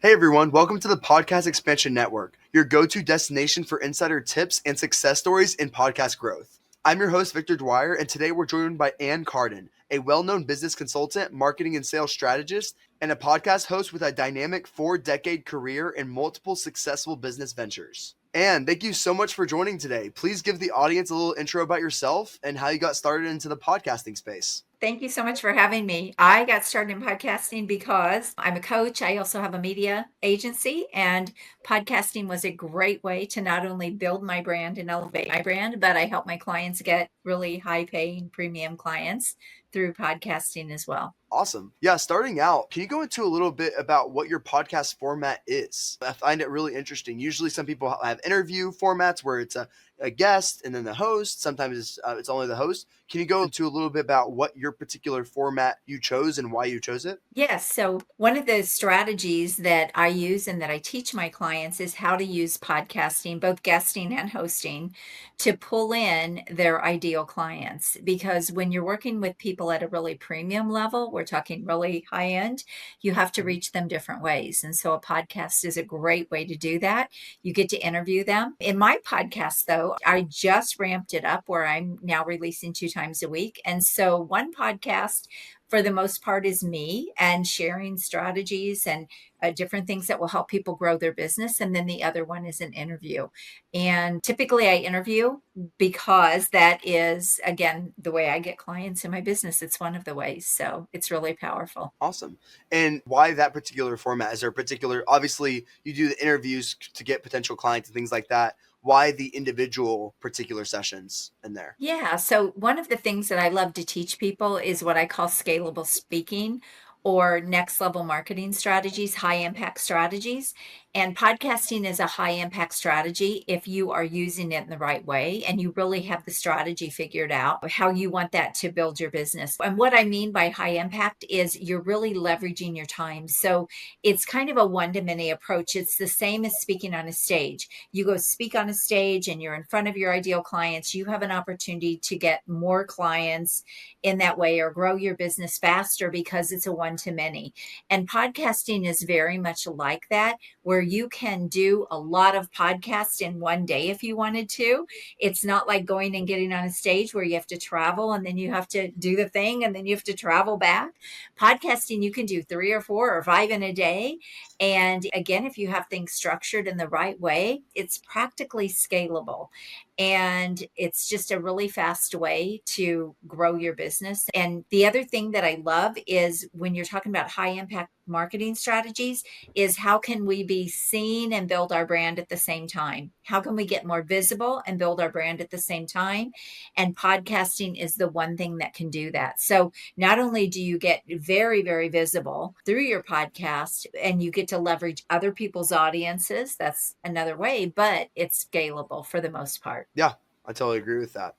Hey everyone, welcome to the Podcast Expansion Network, your go-to destination for insider tips and success stories in podcast growth. I'm your host, Victor Dwyer, and today we're joined by Carden, a well-known business consultant, marketing and sales strategist, and a podcast host with a dynamic 4-decade career in multiple successful business ventures. Thank you so much for joining today. Please give the audience a little intro about yourself and how you got started into the podcasting space. Thank you so much for having me. I got started in podcasting because I'm a coach. I also have a media agency, and podcasting was a great way to not only build my brand and elevate my brand, but I help my clients get really high paying premium clients through podcasting as well. Awesome. Yeah, starting out, can you go into a little bit about what your podcast format is? I find it really interesting. Usually, some people have interview formats where it's a guest and then the host. Sometimes it's only the host. Can you go into a little bit about what your particular format you chose and why you chose it? Yes. So, one of the strategies that I use and that I teach my clients is how to use podcasting, both guesting and hosting, to pull in their ideal clients. Because when you're working with people at a really premium level, we're talking really high end, you have to reach them different ways. And so, a podcast is a great way to do that. You get to interview them. In my podcast, though, I just ramped it up where I'm now releasing 2 times a week. And so, one podcast for the most part is me and sharing strategies and different things that will help people grow their business. And then the other one is an interview. And typically I interview because that is, again, the way I get clients in my business. It's one of the ways. So it's really powerful. Awesome. And why that particular format? Is there a particular, obviously, you do the interviews to get potential clients and things like that. Why the individual particular sessions in there? Yeah. So, one of the things that I love to teach people is what I call scalable speaking or next level marketing strategies, high impact strategies. And podcasting is a high impact strategy if you are using it in the right way and you really have the strategy figured out, how you want that to build your business. And what I mean by high impact is you're really leveraging your time. So, it's kind of a one to many approach. It's the same as speaking on a stage. You go speak on a stage and you're in front of your ideal clients, you have an opportunity to get more clients in that way or grow your business faster because it's a one to many. And podcasting is very much like that, where you can do a lot of podcasts in one day if you wanted to. It's not like going and getting on a stage where you have to travel and then you have to do the thing and then you have to travel back. Podcasting, you can do 3 or 4 or 5 in a day. And again, if you have things structured in the right way, it's practically scalable. And it's just a really fast way to grow your business. And the other thing that I love is when you're talking about high impact marketing strategies is how can we be seen and build our brand at the same time? How can we get more visible and build our brand at the same time? And podcasting is the one thing that can do that. So not only do you get very, very visible through your podcast and you get to leverage other people's audiences, that's another way, but it's scalable for the most part. Yeah, I totally agree with that.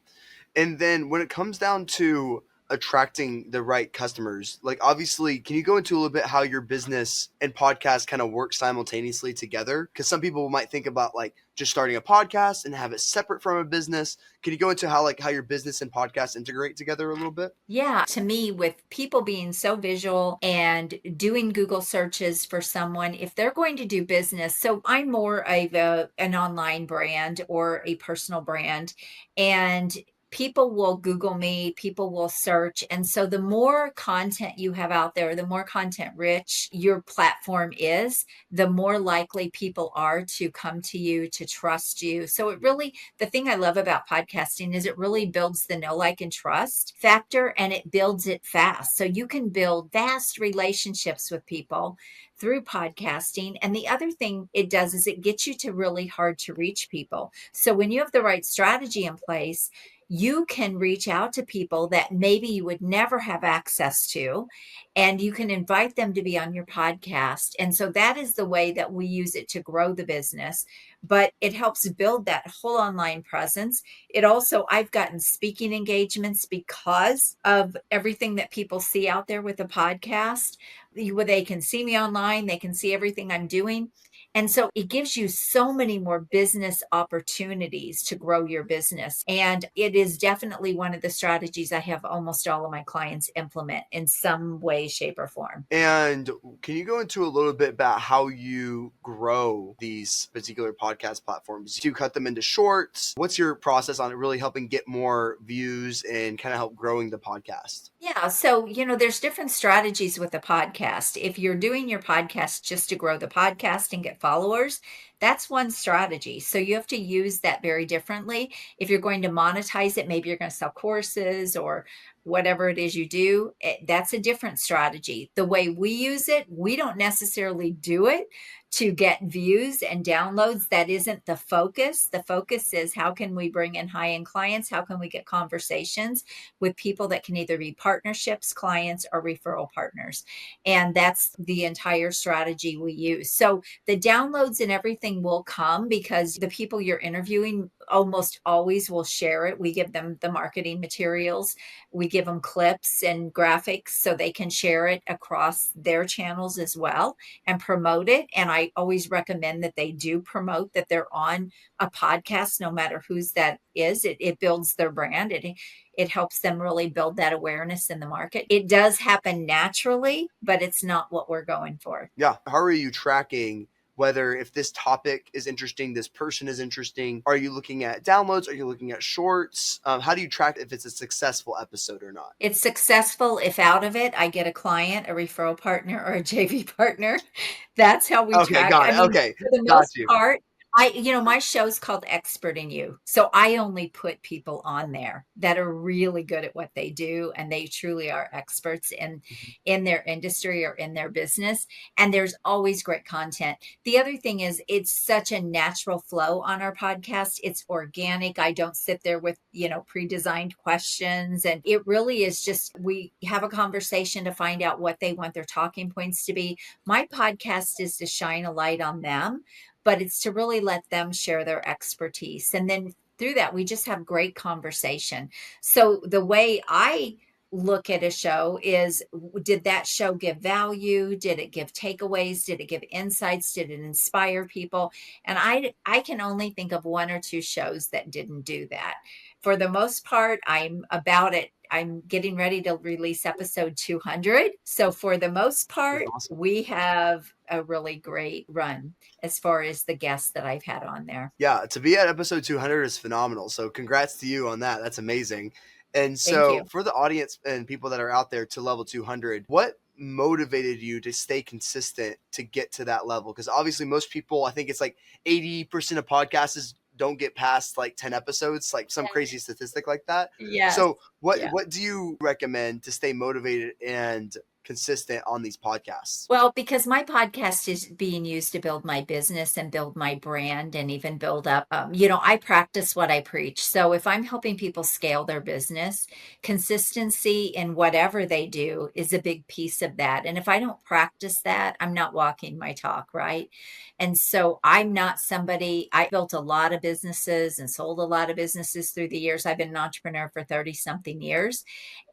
And then when it comes down to attracting the right customers, like obviously, can you go into a little bit how your business and podcast kind of work simultaneously together? Because some people might think about like just starting a podcast and have it separate from a business. Can you go into how your business and podcast integrate together a little bit? Yeah, to me, with people being so visual and doing Google searches for someone, if they're going to do business, so I'm more of an online brand or a personal brand, and people will Google me, people will search. And so the more content you have out there, the more content rich your platform is, the more likely people are to come to you, to trust you. So it really, the thing I love about podcasting is it really builds the know, like, and trust factor and it builds it fast. So you can build vast relationships with people through podcasting. And the other thing it does is it gets you to really hard to reach people. So when you have the right strategy in place, you can reach out to people that maybe you would never have access to, and you can invite them to be on your podcast. And so that is the way that we use it to grow the business, but it helps build that whole online presence. It also, I've gotten speaking engagements because of everything that people see out there with the podcast. They can see me online, they can see everything I'm doing. And so it gives you so many more business opportunities to grow your business. And it is definitely one of the strategies I have almost all of my clients implement in some way, shape, or form. And can you go into a little bit about how you grow these particular podcast platforms? Do you cut them into shorts? What's your process on it really helping get more views and kind of help growing the podcast? Yeah. So, there's different strategies with a podcast. If you're doing your podcast just to grow the podcast and get followers, that's one strategy. So you have to use that very differently. If you're going to monetize it, maybe you're going to sell courses or whatever it is you do, that's a different strategy. The way we use it, we don't necessarily do it to get views and downloads. That isn't the focus. The focus is how can we bring in high end clients? How can we get conversations with people that can either be partnerships, clients, or referral partners? And that's the entire strategy we use. So the downloads and everything will come because the people you're interviewing almost always will share it. We give them the marketing materials, we give them clips and graphics so they can share it across their channels as well and promote it. And I always recommend that they do promote that they're on a podcast, no matter whose that is. It builds their brand. It helps them really build that awareness in the market. It does happen naturally, but it's not what we're going for. Yeah. How are you tracking whether if this topic is interesting, this person is interesting? Are you looking at downloads? Are you looking at shorts? How do you track if it's a successful episode or not? It's successful if out of it I get a client, a referral partner, or a JV partner. That's how we Okay, track. got I it. mean, Okay, for the got most you. part, my show's called Expert in You. So I only put people on there that are really good at what they do and they truly are experts in their industry or in their business. And there's always great content. The other thing is it's such a natural flow on our podcast. It's organic. I don't sit there with, pre-designed questions. And it really is just we have a conversation to find out what they want their talking points to be. My podcast is to shine a light on them, but it's to really let them share their expertise. And then through that, we just have great conversation. So the way I look at a show is, did that show give value? Did it give takeaways? Did it give insights? Did it inspire people? And I can only think of one or two shows that didn't do that. For the most part, I'm getting ready to release episode 200. So for the most That's part, awesome. we have a really great run as far as the guests that I've had on there. Yeah, to be at episode 200 is phenomenal. So congrats to you on that. That's amazing. And Thank so you. for the audience and people that are out there to level 200, what motivated you to stay consistent to get to that level? Because obviously most people, I think it's like 80% of podcasts don't get past like 10 episodes, like some crazy statistic like that. Yes. So what Yeah. what do you recommend to stay motivated and consistent on these podcasts? Well, because my podcast is being used to build my business and build my brand and even build up, I practice what I preach. So if I'm helping people scale their business, consistency in whatever they do is a big piece of that. And if I don't practice that, I'm not walking my talk, right? And so I'm not somebody, I built a lot of businesses and sold a lot of businesses through the years. I've been an entrepreneur for 30 something years.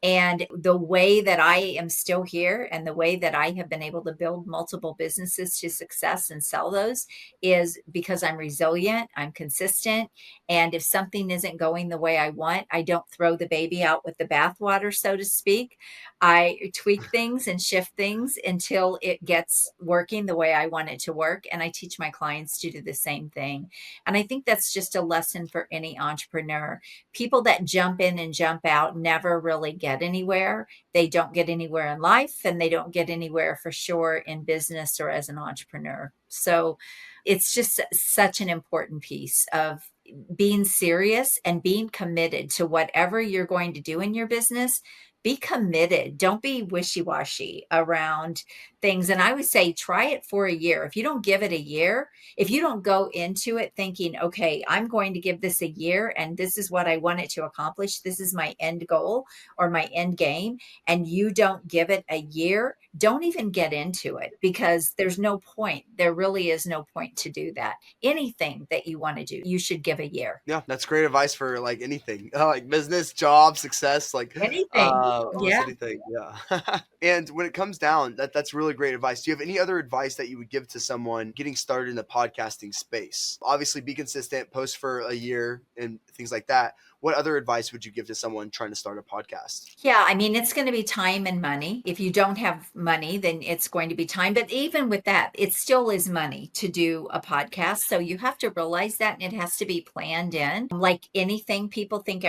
And the way that I am still here and the way that I have been able to build multiple businesses to success and sell those is because I'm resilient, I'm consistent. And if something isn't going the way I want, I don't throw the baby out with the bathwater, so to speak. I tweak things and shift things until it gets working the way I want it to work. And I teach my clients to do the same thing. And I think that's just a lesson for any entrepreneur. People that jump in and jump out never really get anywhere. They don't get anywhere in life and they don't get anywhere for sure in business or as an entrepreneur. So it's just such an important piece of being serious and being committed to whatever you're going to do in your business. Be committed. Don't be wishy washy around things. And I would say try it for a year. If you don't give it a year, if you don't go into it thinking, okay, I'm going to give this a year and this is what I want it to accomplish, this is my end goal or my end game, and you don't give it a year, don't even get into it because there's no point. There really is no point to do that. Anything that you want to do, you should give a year. Yeah, that's great advice for like anything, like business, job, success, like Anything. almost Yeah. anything. Yeah. And when it comes down, that's really really great advice. Do you have any other advice that you would give to someone getting started in the podcasting space? Obviously, be consistent, post for a year and things like that. What other advice would you give to someone trying to start a podcast? Yeah, I mean, it's going to be time and money. If you don't have money, then it's going to be time. But even with that, it still is money to do a podcast. So you have to realize that, and it has to be planned in. Like anything, people think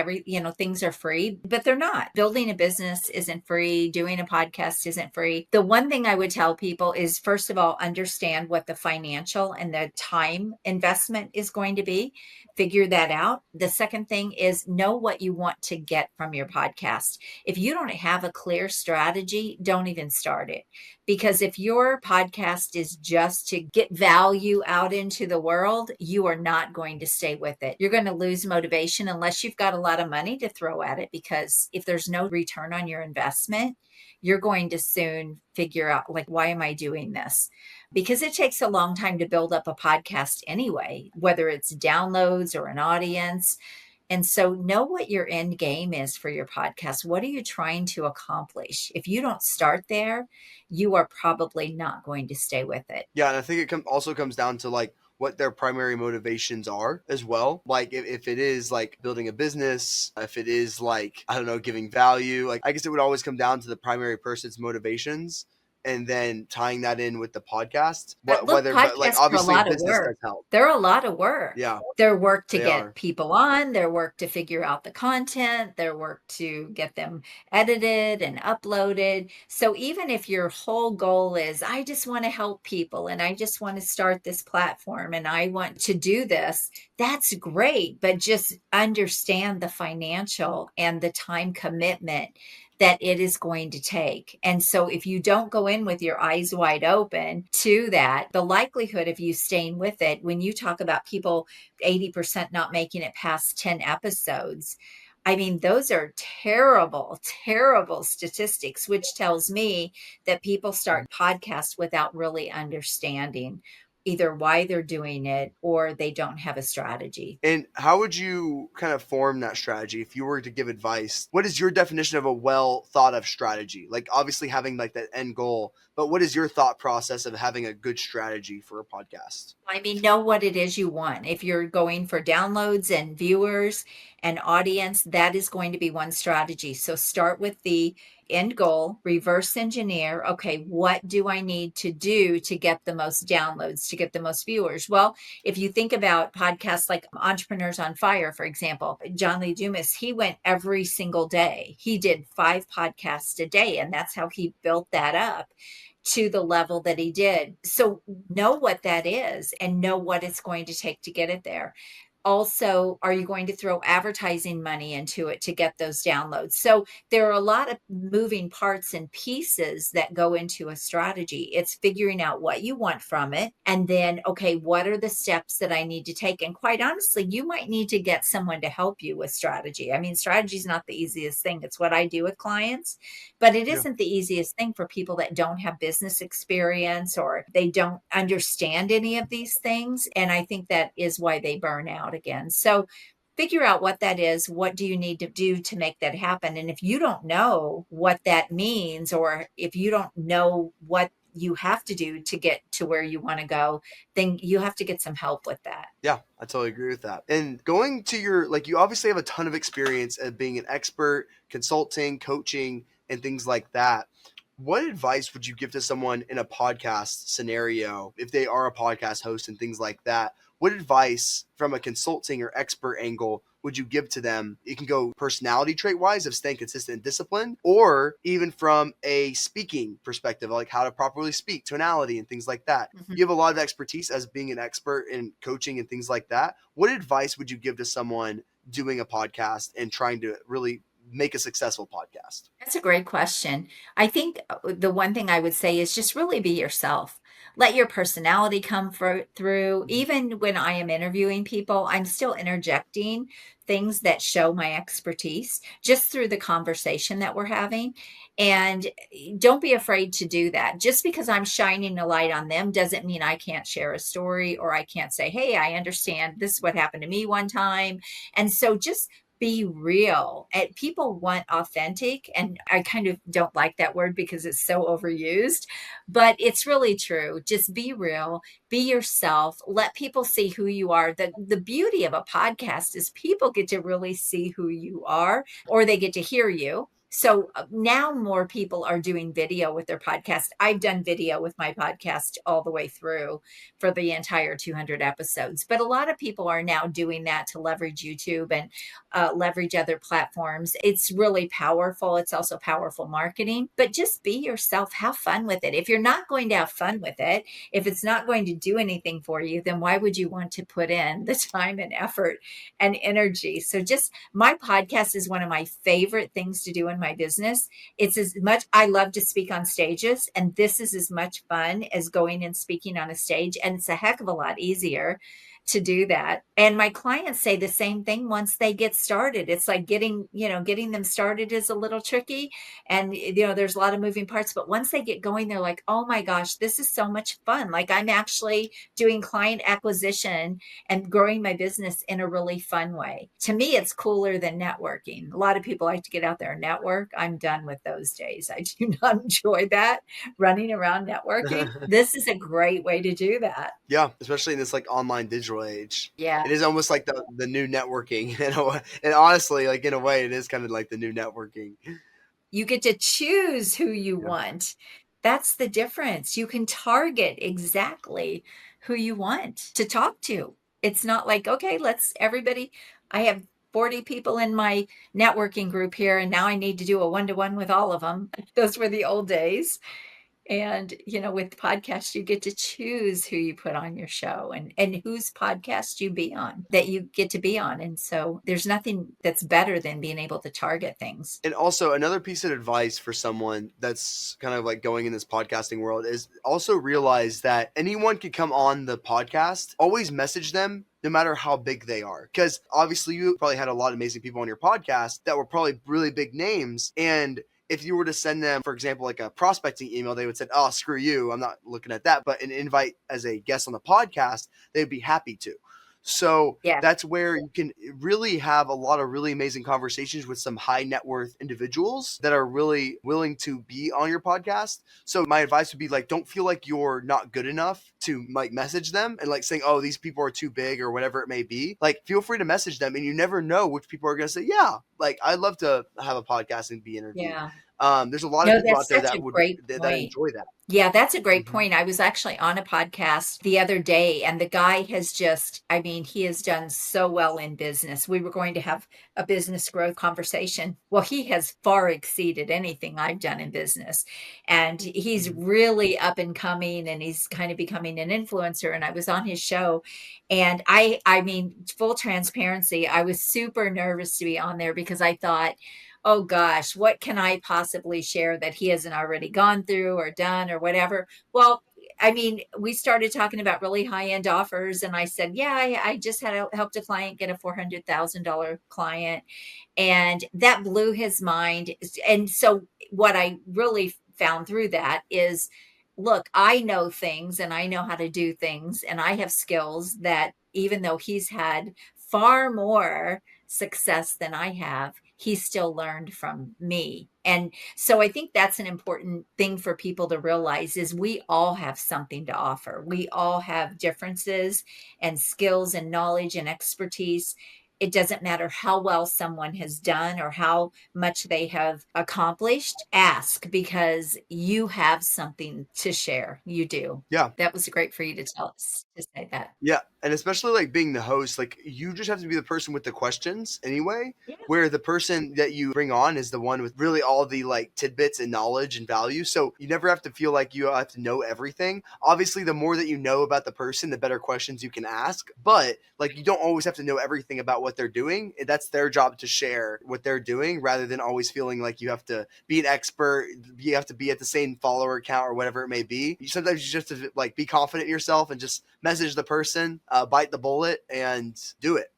things are free, but they're not. Building a business isn't free. Doing a podcast isn't free. The one thing I would tell people is, first of all, understand what the financial and the time investment is going to be. Figure that out. The second thing is know what you want to get from your podcast. If you don't have a clear strategy, don't even start it. Because if your podcast is just to get value out into the world, you are not going to stay with it. You're going to lose motivation unless you've got a lot of money to throw at it. Because if there's no return on your investment, you're going to soon figure out, like, why am I doing this? Because it takes a long time to build up a podcast anyway, whether it's downloads or an audience. And so know what your end game is for your podcast. What are you trying to accomplish? If you don't start there, you are probably not going to stay with it. Yeah, and I think it also comes down to like what their primary motivations are as well. Like if it is like building a business, if it is like, I don't know, giving value, like I guess it would always come down to the primary person's motivations and then tying that in with the podcast. But look, But like podcasts are a obviously lot of business work. does help. They're a lot of work. Yeah, Their work to they get are. people on, their work to figure out the content, their work to get them edited and uploaded. So even if your whole goal is, I just want to help people and I just want to start this platform and I want to do this, that's great. But just understand the financial and the time commitment that it is going to take. And so if you don't go in with your eyes wide open to that, the likelihood of you staying with it, when you talk about people 80% not making it past 10 episodes, I mean, those are terrible, terrible statistics, which tells me that people start podcasts without really understanding either why they're doing it or they don't have a strategy. And how would you kind of form that strategy if you were to give advice? What is your definition of a well thought of strategy? Like obviously having like that end goal, but what is your thought process of having a good strategy for a podcast? I mean, know what it is you want. If you're going for downloads and viewers and audience, that is going to be one strategy. So start with the end goal, reverse engineer. Okay, what do I need to do to get the most downloads, to get the most viewers? Well, if you think about podcasts like Entrepreneurs on Fire, for example, John Lee Dumas, he went every single day. He did 5 podcasts a day, and that's how he built that up to the level that he did. So know what that is and know what it's going to take to get it there. Also, are you going to throw advertising money into it to get those downloads? So there are a lot of moving parts and pieces that go into a strategy. It's figuring out what you want from it. And then, okay, what are the steps that I need to take? And quite honestly, you might need to get someone to help you with strategy. I mean, strategy is not the easiest thing. It's what I do with clients, but it Yeah. isn't the easiest thing for people that don't have business experience or they don't understand any of these things. And I think that is why they burn out again. So figure out what that is. What do you need to do to make that happen? And if you don't know what that means, or if you don't know what you have to do to get to where you want to go, then you have to get some help with that. Yeah, I totally agree with that. And going to your, like, you obviously have a ton of experience at being an expert, consulting, coaching, and things like that. What advice would you give to someone in a podcast scenario if they are a podcast host and things like that? What advice from a consulting or expert angle would you give to them? It can go personality trait wise of staying consistent and disciplined, or even from a speaking perspective, like how to properly speak, tonality, and things like that. Mhm. You have a lot of expertise as being an expert in coaching and things like that. What advice would you give to someone doing a podcast and trying to really make a successful podcast? That's a great question. I think the one thing I would say is just really be yourself. Let your personality come through. Even when I am interviewing people, I'm still interjecting things that show my expertise just through the conversation that we're having. And don't be afraid to do that. Just because I'm shining a light on them doesn't mean I can't share a story or I can't say, hey, I understand this is what happened to me one time. And so just be real. And people want authentic, and I kind of don't like that word because it's so overused, but it's really true. Just be real, be yourself, let people see who you are. The beauty of a podcast is people get to really see who you are, or they get to hear you. So now more people are doing video with their podcast. I've done video with my podcast all the way through for the entire 200 episodes. But a lot of people are now doing that to leverage YouTube and leverage other platforms. It's really powerful. It's also powerful marketing. But just be yourself, have fun with it. If you're not going to have fun with it, if it's not going to do anything for you, then why would you want to put in the time and effort and energy? So just my podcast is one of my favorite things to do in my business. It's as much, I love to speak on stages, and this is as much fun as going and speaking on a stage. And it's a heck of a lot easier to do that. And my clients say the same thing once they get started. It's like getting them started is a little tricky. And, there's a lot of moving parts, but once they get going, they're like, oh my gosh, this is so much fun. Like I'm actually doing client acquisition and growing my business in a really fun way. To me, it's cooler than networking. A lot of people like to get out there and network. I'm done with those days. I do not enjoy that, running around networking. This is a great way to do that. Yeah, especially in this like online digital age. Yeah. It is almost like the new networking in a way. And honestly, like in a way, it is kind of like the new networking. You get to choose who you Yeah. want. That's the difference. You can target exactly who you want to talk to. It's not like, okay, I have 40 people in my networking group here, and now I need to do a one-to-one with all of them. Those were the old days. And, with podcasts, you get to choose who you put on your show and whose podcast you get to be on. And so there's nothing that's better than being able to target things. And also another piece of advice for someone that's kind of like going in this podcasting world is also realize that anyone can come on the podcast. Always message them no matter how big they are. Because obviously you probably had a lot of amazing people on your podcast that were probably really big names. And if you were to send them, for example, like a prospecting email, they would say, oh, screw you, I'm not looking at that. But an invite as a guest on the podcast, they'd be happy to. So Yeah. that's where you can really have a lot of really amazing conversations with some high net worth individuals that are really willing to be on your podcast. So my advice would be like, don't feel like you're not good enough to like message them and like saying, oh, these people are too big or whatever it may be. Like feel free to message them, and you never know which people are going to say, yeah, like I'd love to have a podcast and be interviewed. Yeah. There's a lot of No, people out that's there such that a would great that point. enjoy that. Yeah, that's a great Mhm. point. I was actually on a podcast the other day, and the guy he has done so well in business. We were going to have a business growth conversation. Well, he has far exceeded anything I've done in business. And he's Mhm. really up and coming, and he's kind of becoming an influencer. And I was on his show, and full transparency, I was super nervous to be on there because I thought, oh gosh, what can I possibly share that he hasn't already gone through or done or whatever? Well, we started talking about really high end offers, and I said, yeah, I just helped a client get a $400,000 client, and that blew his mind. And so, what I really found through that is, look, I know things and I know how to do things, and I have skills that even though he's had far more success than I have, he still learned from me. And so I think that's an important thing for people to realize is we all have something to offer. We all have differences and skills and knowledge and expertise. It doesn't matter how well someone has done or how much they have accomplished. Ask, because you have something to share. You do. Yeah. That was great for you to tell us to say that. Yeah, and especially like being the host, like you just have to be the person with the questions anyway, Yeah. where the person that you bring on is the one with really all the like tidbits and knowledge and value. So you never have to feel like you have to know everything. Obviously, the more that you know about the person, the better questions you can ask. But like you don't always have to know everything about what they're doing. That's their job to share what they're doing rather than always feeling like you have to be an expert, you have to be at the same follower count or whatever it may be. Sometimes you just have to like be confident in yourself and just message the person, bite the bullet, and do it.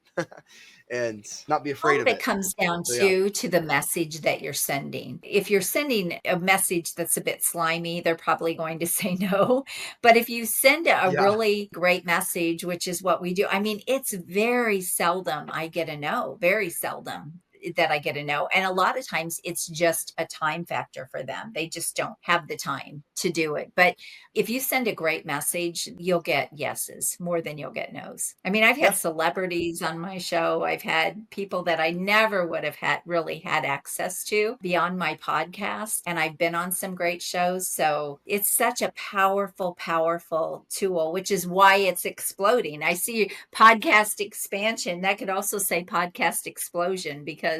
and not be All afraid of of it it. comes down So yeah. to the message that you're sending. If you're sending a message that's a bit slimy, they're probably going to say no. But if you send a Yeah. really great message, which is what we do, I mean, it's very seldom I get a no, very seldom that I get a no. And a lot of times it's just a time factor for them. They just don't have the time to do it. But if you send a great message, you'll get yeses more than you'll get nos. I mean, I've Yeah. had celebrities on my show. I've had people that I never would have really had access to beyond my podcast. And I've been on some great shows. So it's such a powerful, powerful tool, which is why it's exploding. I see podcast expansion. That could also say podcast explosion because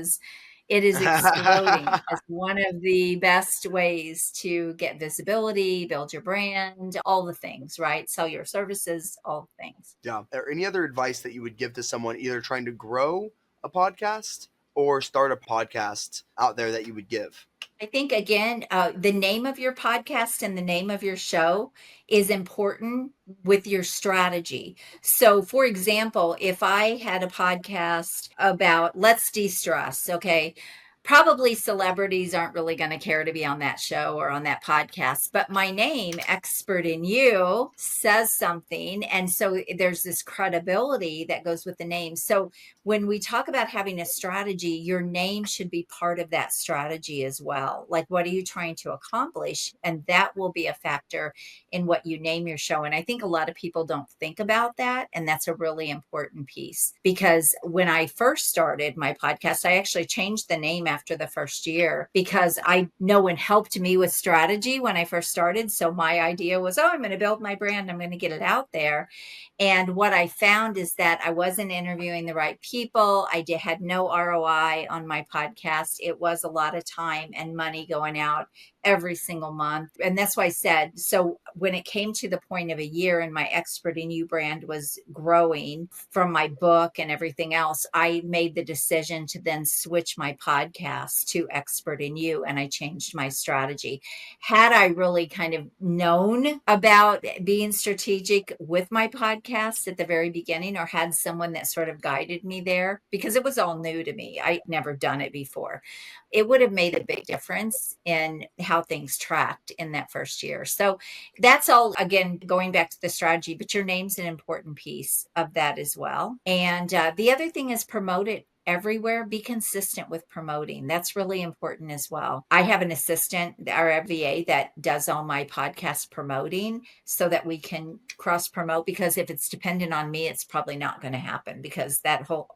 it is exploding as one of the best ways to get visibility, build your brand, all the things, right? Sell your services, all the things. Yeah. Or any other advice that you would give to someone either trying to grow a podcast or start a podcast out there that you would give? I think again, the name of your podcast and the name of your show is important with your strategy. So, for example, if I had a podcast about let's de stress, okay, probably celebrities aren't really going to care to be on that show or on that podcast, but my name, Expert in You, says something. And so there's this credibility that goes with the name. So, when we talk about having a strategy, your name should be part of that strategy as well. Like, what are you trying to accomplish? And that will be a factor in what you name your show. And I think a lot of people don't think about that. And that's a really important piece because when I first started my podcast, I actually changed the name after the first year because no one helped me with strategy when I first started. So my idea was, oh, I'm going to build my brand, I'm going to get it out there. And what I found is that I wasn't interviewing the right people. Had no ROI on my podcast. It was a lot of time and money going out every single month. And that's why I said, so when it came to the point of a year and my Expert in You brand was growing from my book and everything else, I made the decision to then switch my podcast to Expert in You and I changed my strategy. Had I really kind of known about being strategic with my podcast at the very beginning or had someone that sort of guided me there, because it was all new to me, I'd never done it before, it would have made a big difference in how things tracked in that first year. So that's all, again, going back to the strategy, but your name's an important piece of that as well. And the other thing is promote it everywhere. Be consistent with promoting. That's really important as well. I have an assistant or a VA that does all my podcast promoting so that we can cross promote, because if it's dependent on me, it's probably not going to happen because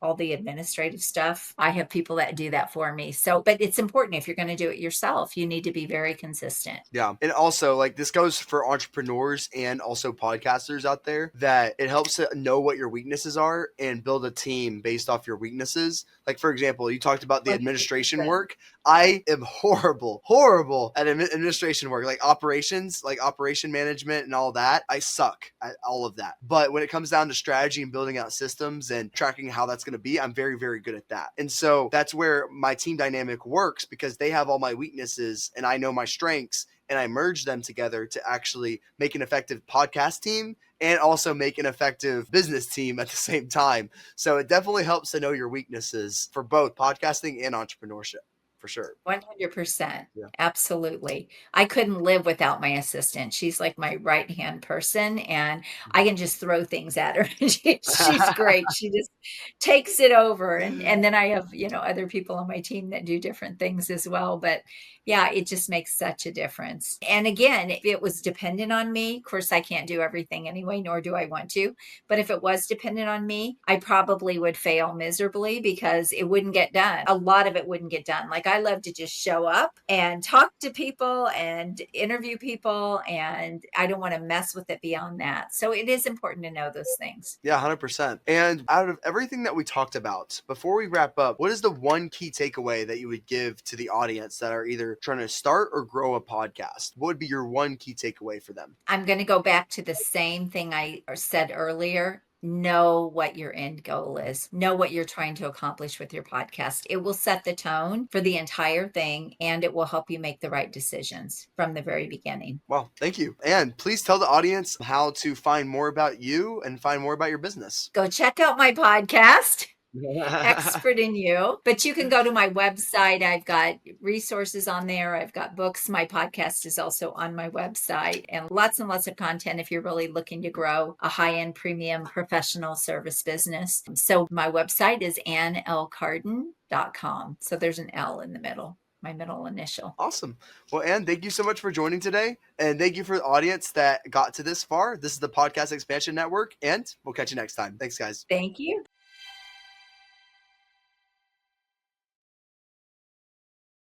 all the administrative stuff, I have people that do that for me. So, but it's important if you're going to do it yourself, you need to be very consistent. Yeah. And also, like, this goes for entrepreneurs and also podcasters out there, that it helps to know what your weaknesses are and build a team based off your weaknesses. Like, for example, you talked about the administration 100%. work. I am horrible at administration work, like operations, like operation management and all that. I suck at all of that. But when it comes down to strategy and building out systems and tracking how that's going to be, I'm very, very good at that. And so that's where my team dynamic works, because they have all my weaknesses and I know my strengths, and I merge them together to actually make an effective podcast team and also make an effective business team at the same time. So it definitely helps to know your weaknesses for both podcasting and entrepreneurship, for sure. 100%. Yeah. Absolutely. I couldn't live without my assistant. She's like my right-hand person, and I can just throw things at her. She's great. She just takes it over. And then I have, other people on my team that do different things as well. But yeah, it just makes such a difference. And again, if it was dependent on me, of course, I can't do everything anyway, nor do I want to. But if it was dependent on me, I probably would fail miserably because it wouldn't get done. A lot of it wouldn't get done. Like, I love to just show up and talk to people and interview people, and I don't want to mess with it beyond that. So it is important to know those things. Yeah, 100%. And out of everything that we talked about, before we wrap up, what is the one key takeaway that you would give to the audience that are either trying to start or grow a podcast? What would be your one key takeaway for them? I'm going to go back to the same thing I said earlier. Know what your end goal is. Know what you're trying to accomplish with your podcast. It will set the tone for the entire thing, and it will help you make the right decisions from the very beginning. Well, thank you. And please tell the audience how to find more about you and find more about your business. Go check out my podcast. expert in you. But you can go to my website. I've got resources on there. I've got books. My podcast is also on my website, and lots of content if you're really looking to grow a high-end premium professional service business. So my website is annlcarden.com. So there's an L in the middle, my middle initial. Awesome. Well, Ann, thank you so much for joining today. And thank you for the audience that got to this far. This is the Podcast Expansion Network, and we'll catch you next time. Thanks, guys. Thank you.